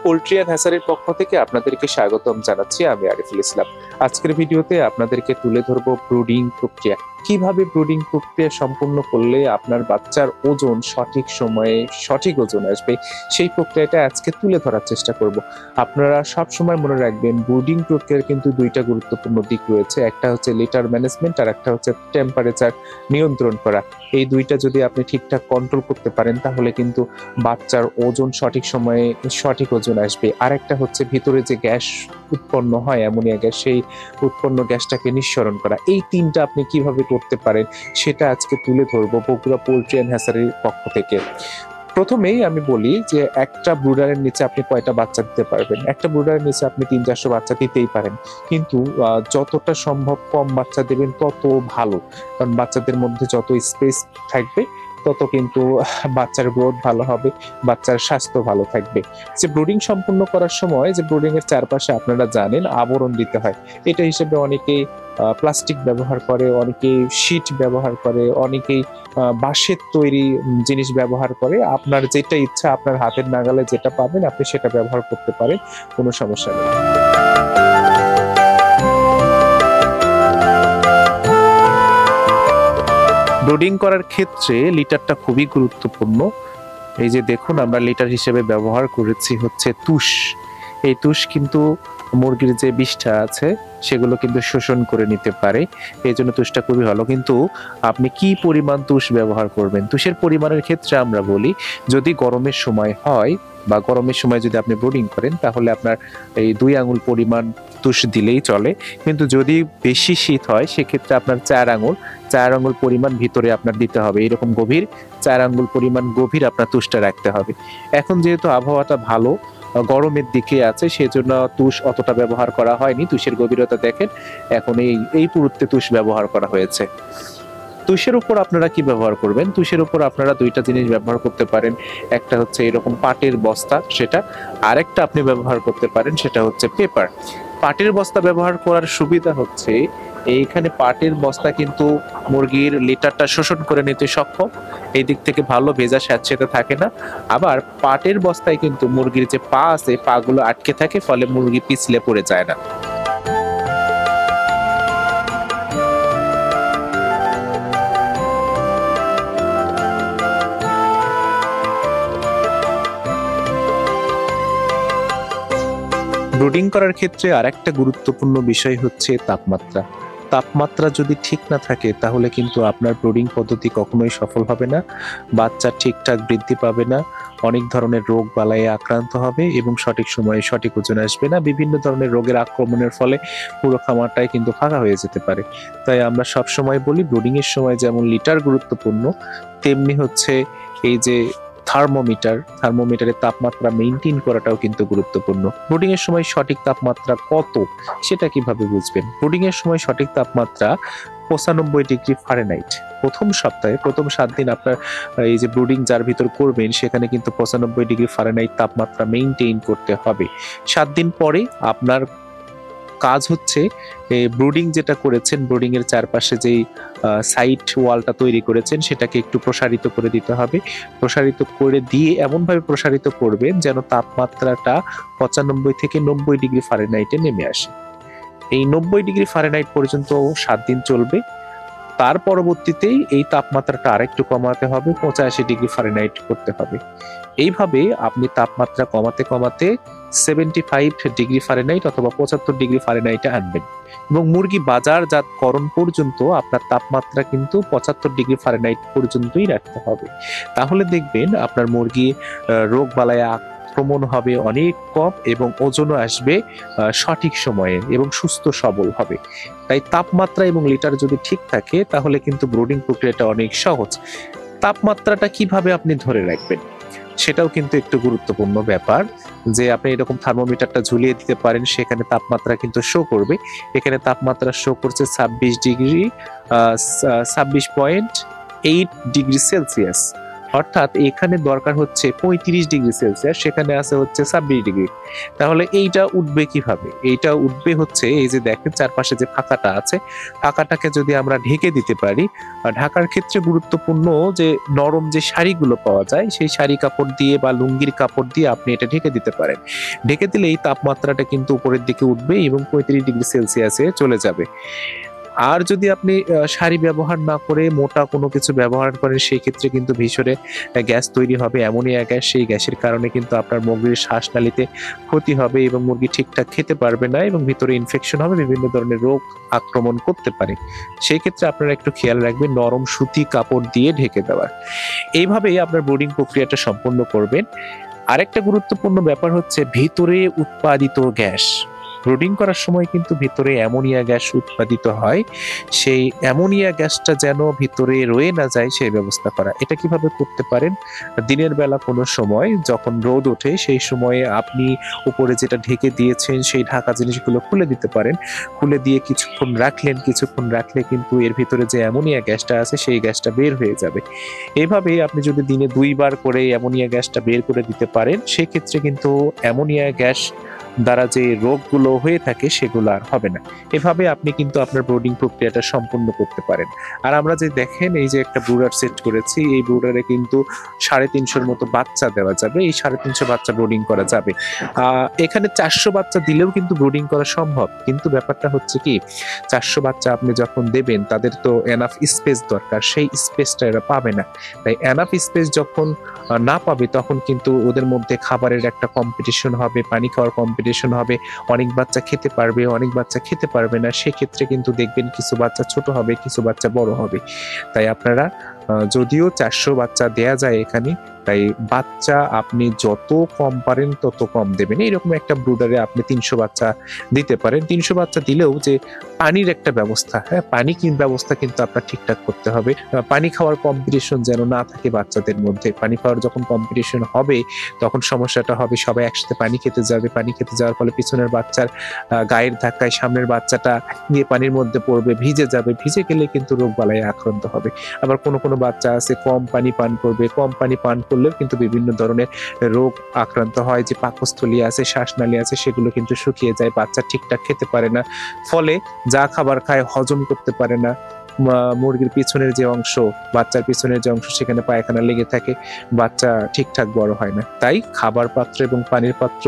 Poultry and হ্যাচারির পক্ষ থেকে আপনাদেরকে স্বাগতম জানাচ্ছি। আমি আরিফুল ইসলাম। আজকের ভিডিওতে আপনাদেরকে তুলে ধরবো ব্রুডিং প্রক্রিয়া। কিভাবে ব্রুডিং প্রক্রিয়া সম্পূর্ণ করলে আপনার বাচ্চার ওজন সঠিক সময়ে সঠিক ওজন আসবে, সেই প্রক্রিয়াটা আজকে তুলে ধরার চেষ্টা করব। আপনারা সব সময় মনে রাখবেন, ব্রুডিং প্রক্রিয়ার কিন্তু দুইটা গুরুত্বপূর্ণ দিক রয়েছে। একটা হচ্ছে লিটার ম্যানেজমেন্ট, আর একটা হচ্ছে টেম্পারেচার নিয়ন্ত্রণ করা। এই দুইটা যদি আপনি ঠিকঠাক কন্ট্রোল করতে পারেন, তাহলে কিন্তু বাচ্চার ওজন সঠিক সময়ে সঠিক ওজন আসবে। আর একটা হচ্ছে ভিতরে যে গ্যাস উৎপন্ন হয়, অ্যামোনিয়া গ্যাস, সেই উৎপন্ন গ্যাসটাকে নিঃসরণ করা। এই তিনটা আপনি কিভাবে করতে পারেন সেটা আজকে তুলে ধরবো বগুড়া পোল্ট্রি অ্যান্ড হ্যাচারির পক্ষ থেকে। প্রথমেই আমি বলি যে একটা ব্রুডারের নিচে আপনি কয়টা বাচ্চা দিতে পারবেন। একটা ব্রুডারের নিচে আপনি 300-400 বাচ্চা দিতেই পারেন, কিন্তু যতটা সম্ভব কম বাচ্চা দেবেন তত ভালো। কারণ বাচ্চাদের মধ্যে যত স্পেস থাকবে তত কিন্তু বাচ্চার গ্রোথ ভালো হবে, বাচ্চার স্বাস্থ্য ভালো থাকবে। যে ব্রুডিং সম্পূর্ণ করার সময় যে ব্রুডিং এর চারপাশে আপনারা জানেন আবরণ দিতে হয়। এটা হিসেবে অনেকেই প্লাস্টিক ব্যবহার করে, অনেকেই শীট ব্যবহার করে, অনেকেই বাঁশের তৈরি জিনিস ব্যবহার করে। আপনার যেটা ইচ্ছা, আপনার হাতের নাগালে যেটা পাবেন আপনি সেটা ব্যবহার করতে পারেন, কোনো সমস্যা নেই। ব্রুডিং করার ক্ষেত্রে লিটারটা খুবই গুরুত্বপূর্ণ। এই যে দেখুন, আমরা লিটার হিসেবে ব্যবহার করেছি হচ্ছে তুষ। এই তুষ কিন্তু মুরগির যে বিষটা আছে সেগুলো কিন্তু শোষণ করে নিতে পারে, এই জন্য তুষটা খুবই ভালো। কিন্তু আপনি কি পরিমাণ তুষ ব্যবহার করবেন, তুষের পরিমাণের ক্ষেত্রে আমরা বলি, যদি গরমের সময় হয় বা গরমের সময় যদি আপনি ব্রুডিং করেন, তাহলে আপনার এই 2 আঙুল পরিমাণ তুষ দিলেই চলে। কিন্তু যদি বেশি শীত হয় সেক্ষেত্রে আপনার 4 আঙুল পরিমাণ ভিতরে আপনার দিতে হবে। এরকম গভীর 4 আঙুল পরিমাণ গভীর আপনার তুষটা রাখতে হবে। এখন যেহেতু আবহাওয়াটা ভালো, গরমের দিকে আছে, সেজন্য তুষ অতটা ব্যবহার করা হয়নি। তুষের গভীরতা দেখেন, এখন এই পুরুত্বে তুষ ব্যবহার করা হয়েছে। তুষের উপর আপনারা কি ব্যবহার করবেন? তুষের উপর আপনারা দুইটা জিনিস ব্যবহার করতে পারেন। একটা হচ্ছে এরকম পাটের বস্তা, সেটা। আরেকটা আপনি ব্যবহার করতে পারেন, সেটা হচ্ছে পেপার। পাটের বস্তা ব্যবহার করার সুবিধা হচ্ছে এইখানে পাটের বস্তা কিন্তু মুরগির লিটারটা শোষণ করে নিতে সক্ষম, এই দিক থেকে ভালো, ভেজা স্যাঁতসেঁতে থাকে না। আবার পাটের বস্তায় কিন্তু মুরগির যে পা আছে, পাগুলো আটকে থাকে, ফলে মুরগি পিছলে পড়ে যায় না। ব্রুডিং করার ক্ষেত্রে আরেকটা গুরুত্বপূর্ণ বিষয় হচ্ছে তাপমাত্রা। তাপমাত্রা যদি ঠিক না থাকে তাহলে কিন্তু আপনার ব্রুডিং পদ্ধতি কখনোই সফল হবে না, বাচ্চা ঠিকঠাক বৃদ্ধি পাবে না, অনেক ধরনের রোগ বালাইয়ে আক্রান্ত হবে এবং সঠিক সময়ে সঠিক ওজন আসবে না। বিভিন্ন ধরনের রোগের আক্রমণের ফলে পুরো খামারটাই কিন্তু ফাঁকা হয়ে যেতে পারে। তাই আমরা সব সময় বলি, ব্রুডিং এর সময় যেমন লিটার গুরুত্বপূর্ণ, তেমনি হচ্ছে এই যে থার্মোমিটারের তাপমাত্রা মেইনটেইন করাটাও কিন্তু গুরুত্বপূর্ণ। ব্রুডিং এর সময় সঠিক তাপমাত্রা কত সেটা কিভাবে বুঝবেন? ব্রুডিং এর সময় সঠিক তাপমাত্রা 95 ডিগ্রি ফারেনহাইট। প্রথম সপ্তাহে প্রথম 7 দিন আপনার এই যে ব্রুডিং যার ভিতর করবেন, সেখানে কিন্তু 95 ডিগ্রি ফারেনহাইট তাপমাত্রা মেইনটেইন করতে হবে। 7 দিন পরে আপনার কাজ হচ্ছে ব্রুডিং যেটা করেছেন, ব্রুডিং এর চারপাশে যেই সাইড ওয়ালটা তৈরি করেছেন সেটাকে একটু প্রসারিত করে দিতে হবে। প্রসারিত করে দিয়ে এমনভাবে প্রসারিত করবেন যেন তাপমাত্রাটা 95 থেকে 90 ডিগ্রি ফারেনহাইটে নেমে আসে। এই 90 ডিগ্রি ফারেনহাইট পর্যন্ত 7 দিন চলবে। তার পরবর্তীতেই এই তাপমাত্রাটা আরেকটু কমাতে হবে, 85 ডিগ্রি ফারেনহাইট করতে হবে। এইভাবে আপনি তাপমাত্রা কমাতে কমাতে 75 ডিগ্রি ফারেনহাইট অথবা 75 ডিগ্রি ফারেনহাইটে আনবেন, এবং মুরগি বাজারজাতকরণ পর্যন্ত আপনার তাপমাত্রা কিন্তু 75 ডিগ্রি ফারেনহাইট পর্যন্তই রাখতে হবে। তাহলে দেখবেন আপনার মুরগি রোগ বালায় আক্রমণ হবে অনেক কম এবং ওজনও আসবে সঠিক সময়ে এবং সুস্থ সবল হবে। তাই তাপমাত্রা এবং লিটার যদি ঠিক থাকে তাহলে কিন্তু ব্রুডিং প্রক্রিয়াটা অনেক সহজ। তাপমাত্রাটা কিভাবে আপনি ধরে রাখবেন সেটাও কিন্তু একটু গুরুত্বপূর্ণ ব্যাপার। যে আপনি এরকম থার্মোমিটারটা ঝুলিয়ে দিতে পারেন, সেখানে তাপমাত্রা কিন্তু শো করবে। এখানে তাপমাত্রা শো করছে 26.8 ডিগ্রি সেলসিয়াস। অর্থাৎ এখানে দরকার হচ্ছে 35°C, সেখানে আছে হচ্ছে 26°। তাহলে এইটা উঠবে কিভাবে? এইটা উঠবে হচ্ছে এই যে দেখেন চারপাশে যে ফাঁকাটা আছে, ফাঁকাটাকে যদি আমরা ঢেকে দিতে পারি। ঢাকার ক্ষেত্রে গুরুত্বপূর্ণ যে নরম যে শাড়িগুলো পাওয়া যায়, সেই শাড়ি কাপড় দিয়ে বা লুঙ্গির কাপড় দিয়ে আপনি এটা ঢেকে দিতে পারেন। ঢেকে দিলে এই তাপমাত্রাটা কিন্তু উপরের দিকে উঠবে এবং 35°C চলে যাবে। আর যদি আপনি শাড়ি ব্যবহার না করে মোটা কোনো কিছু ব্যবহার করেন, সেই ক্ষেত্রে কিন্তু ভিতরে গ্যাস তৈরি হবে, অ্যামোনিয়া গ্যাস। সেই গ্যাসের কারণে কিন্তু আপনার মুরগির শ্বাসনালীতে ক্ষতি হবে এবং মুরগি ঠিকঠাক খেতে পারবে না এবং ভিতরে ইনফেকশন হবে, বিভিন্ন ধরনের রোগ আক্রমণ করতে পারে। সেই ক্ষেত্রে আপনারা একটু খেয়াল রাখবেন নরম সুতি কাপড় দিয়ে ঢেকে দেওয়ার। এইভাবেই আপনার ব্রুডিং প্রক্রিয়াটা সম্পন্ন করবেন। আরেকটা গুরুত্বপূর্ণ ব্যাপার হচ্ছে ভিতরে উৎপাদিত গ্যাস। ব্রুডিং করার সময় কিন্তু ভিতরে অ্যামোনিয়া গ্যাস উৎপাদিত হয়। সেই অ্যামোনিয়া গ্যাসটা যেন ভিতরে রয়ে না যায় সেই ব্যবস্থা করা। এটা কিভাবে করতে পারেন? দিনের বেলা কোনো সময় যখন রোদ ওঠে সেই সময়ে আপনি উপরে যেটা ঢেকে দিয়েছেন সেই ঢাকা জিনিসগুলো খুলে দিতে পারেন। খুলে দিয়ে কিছুক্ষণ রাখলেন, কিছুক্ষণ রাখলে কিন্তু এর ভিতরে যে অ্যামোনিয়া গ্যাসটা আছে সেই গ্যাসটা বের হয়ে যাবে। এভাবে আপনি যদি দিনে 2 বার করে অ্যামোনিয়া গ্যাসটা বের করে দিতে পারেন, সেক্ষেত্রে কিন্তু অ্যামোনিয়া গ্যাস দ্বারা যে রোগগুলো হয়ে থাকে সেগুলো আর হবে না। এভাবে আপনি কিন্তু আপনার ব্রুডিং প্রক্রিয়াটা সম্পূর্ণ করতে পারেন। আর আমরা যে দেখেন এই যে একটা ব্রুডার সেট করেছি, এই ব্রুডারে কিন্তু 350-র মতো বাচ্চা দেওয়া যাবে। এই 350 বাচ্চা ব্রুডিং করা যাবে। এখানে 400 বাচ্চা দিলেও কিন্তু ব্রুডিং করা সম্ভব। কিন্তু ব্যাপারটা হচ্ছে কি, 400 বাচ্চা আপনি যখন দেবেন তাদের তো এনাফ স্পেস দরকার, সেই স্পেসটা এরা পাবে না। তাই এনাফ স্পেস যখন না পাবে তখন কিন্তু ওদের মধ্যে খাবারের একটা কম্পিটিশন হবে, পানি খাওয়ার কম্পিটিশন হবে। অনেক বাচ্চা খেতে পারবে, অনেক বাচ্চা খেতে পারবে না। সেক্ষেত্রে কিন্তু দেখবেন কিছু বাচ্চা ছোট হবে, কিছু বাচ্চা বড় হবে। তাই আপনারা যদিও 400 বাচ্চা দেয়া যায় এখানে, তাই বাচ্চা আপনি যত কম পারেন তত কম দেবেন। এইরকম একটা ব্রুডারে আপনি 300 বাচ্চা দিতে পারেন। 300 বাচ্চা দিলেও যে পানির একটা ব্যবস্থা, হ্যাঁ, পানি ব্যবস্থা কিন্তু আপনার ঠিকঠাক করতে হবে। পানি খাওয়ার কম্পিটিশন যেন না থাকে বাচ্চাদের মধ্যে। পানি খাওয়ার যখন কম্পিটিশন হবে তখন সমস্যাটা হবে সবাই একসাথে পানি খেতে যাবে। পানি খেতে যাওয়ার ফলে পিছনের বাচ্চার গায়ের ধাক্কায় সামনের বাচ্চাটা গিয়ে পানির মধ্যে পড়বে, ভিজে যাবে। ভিজে গেলে কিন্তু রোগবালাইয়ে আক্রান্ত হবে। আবার কোনো কোনো বাচ্চা আছে কম পানি পান করবে, কম পানি পান করলেও কিন্তু বিভিন্ন ধরনের রোগ আক্রান্ত হয়। যে পাকস্থলী আছে, শ্বাসনালী আছে, সেগুলো কিন্তু শুকিয়ে যায়। বাচ্চা ঠিকঠাক খেতে পারে না, ফলে যা খাবার খায় হজম করতে পারে না। মুরগির পিছনের যে অংশ, বাচ্চার পিছনের যে অংশ, সেখানে পায়খানা লেগে থাকে, বাচ্চা ঠিকঠাক বড় হয় না। তাই খাবার পাত্র এবং পানির পাত্র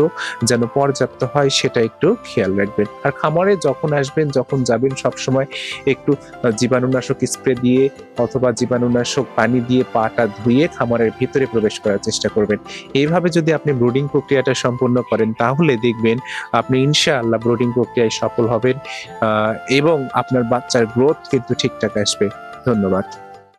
যেন পর্যাপ্ত হয় সেটা একটু খেয়াল রাখবেন। আর খামারে যখন আসবেন, যখন যাবেন, সবসময় একটু জীবাণুনাশক স্প্রে দিয়ে অথবা জীবাণুনাশক পানি দিয়ে পাটা ধুয়ে খামারের ভিতরে প্রবেশ করার চেষ্টা করবেন। এইভাবে যদি আপনি ব্রুডিং প্রক্রিয়াটা সম্পূর্ণ করেন তাহলে দেখবেন আপনি ইনশাআল্লাহ ব্রুডিং প্রক্রিয়ায় সফল হবেন এবং আপনার বাচ্চার গ্রোথ কিন্তু ঠিকঠাক আসবে। ধন্যবাদ।